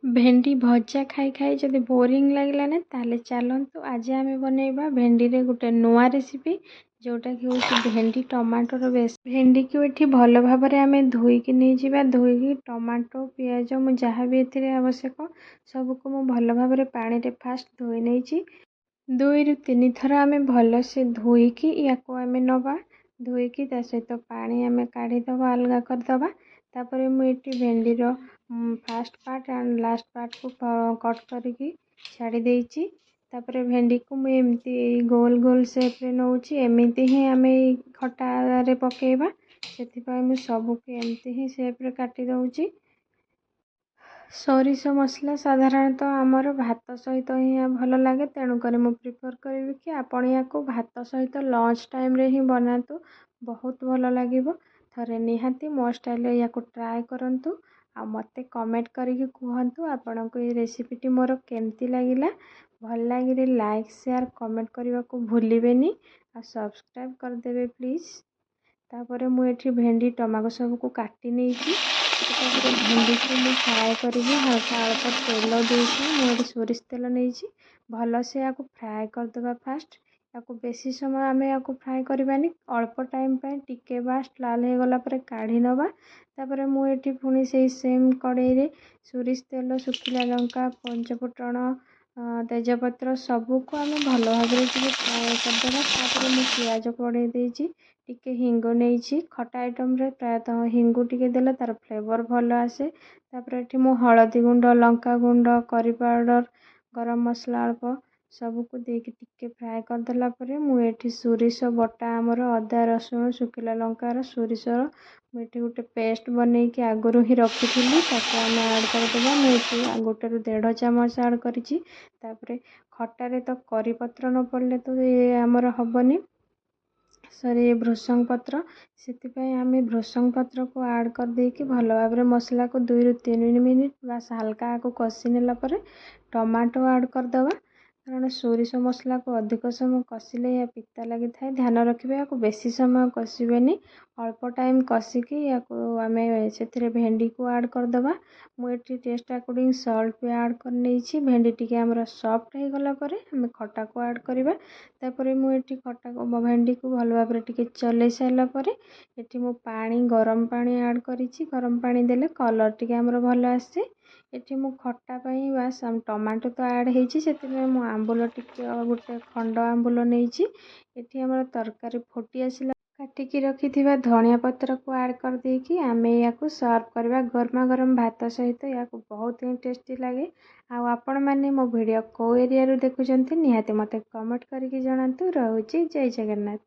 भेंडी भजा खाई खाई जदि बोरिंग लागलानी ताले चलतु आज आम बनइबा भेंडी रे गोटे नुआ रेसिपी जोटा कि हूँ भेंडी टमाटर बेस भेंडी को ये भल भाव आम धोईकी नहीं जावा धोईकी टमाटो पियाज मु जहाँ भी एथिरे आवश्यक सबको मु भल भाव पानी रे फास्ट धोई नहीं 2 ରୁ 3 थर आम भल से धोईकी या आम नवा धोईकी ता सहित पानी आम काढ़ीदबा अलगा करदबा तापर मुझे भेंडीर first part and last part को कट करके छाड़ी देइछि तापर भेंडी को मुझे एमती गोल गोल शेप रे नौछि एमती ही आम खटा रे पकेबा से सबको एमती ही शेप रे काटी दउछि सोरिष मसला साधारणतः आमर भात सहित ही भल लगे तेणुक मु प्रिफर करी कि आपण या भात सहित लंच टाइम रे ही बनातु बहुत भल लगे थरे निहाती मो स्टाइल या ट्राए करंतु आ मते कमेंट करके कहतु आपण को ये रेसिपीटी मोर केमती लगिला भल लगे लाइक शेयर कमेंट करने को भूलिबेनी आ सब्सक्राइब करदेवे प्लीज तापर मुझे भेंडी टमाटो सबको काटी नहीं भेंडी को मुझे फ्राए करी हल्का अल्प तेल देती मुझे सोरिष तेल नहीं भल से या फ्राए करदे फास्ट या बेसी समय आम या फ्राए करवानी अल्प टाइम टिके बास्ट लाल हो गला काढ़ी नवा तापर मुझे पुणी से सेम कड़े रे सोरिष तेल सुखिला लंका पंचफुटण तेजपत्र सबको आम भल भाव फ्राए करदे तापर मुझे पियाज कड़े देती टिके हिंग नहीं खटा आइटम रे प्रायतः हिंगू टिके देले तार फ्लेवर भल आसे तापर एठी मु हळदी गुंड लंका गुंड करी पाउडर गरम मसला अल्प सबको देके टिके फ्राए करदेला मुझे सोरिष बटा आमर अदा रसुण सुखिला लंकार सोरिषर मुझे गोटे पेस्ट बनई कि आगु ही रखी आम ऐड करदे मुझे 1 ରୁ 1.5 ଚାମच ऐड करी खटारे तो करी पत्र न पड़े तो ये आमर हबनी सॉरी भृषंग पत्र से आम भृषंग पत्र को ऐड कर देकी भल भाव मसला को 2 ରୁ 3 मिनिट बास हल्का आपको कषि नेला टमाटो ऐड करदबा कारण सोरिष मसला को अधिक समय कषिले या पिता लगी था ध्यान रखिए या बेसी समय कषिबेनी अल्प टाइम कषिकी या आम से भेंडी को ऐड करदबा मुझे टेस्ट अकॉर्डिंग सॉल्ट भी ऐड कर नहीं भेंडी टी आमर सॉफ्ट हो गला आम खटा को ऐड करवा तापर मुझे खटा को भेंडी को भल भाव चल सारापर ये मु पानी गरम पानी ऐड करी गरम पानी देले कलर टी आमर भल आसे ये मु खटा पाई बास टमाटो तो ऐड होती से मु आंबुल टिके गोटे खंड आंबुल नहीं ये आमर तरकारी फुटी आसला काटिकी रखी धनिया पत्र को ऐड कर देकी आम या सर्व करवा गरमा गरम भात सहित या बहुत ही टेस्टी लगे आपण मैंने मो वीडियो को एरिया देखुं निहाती मत कमेंट करके जनातु रोचे जय जगन्नाथ।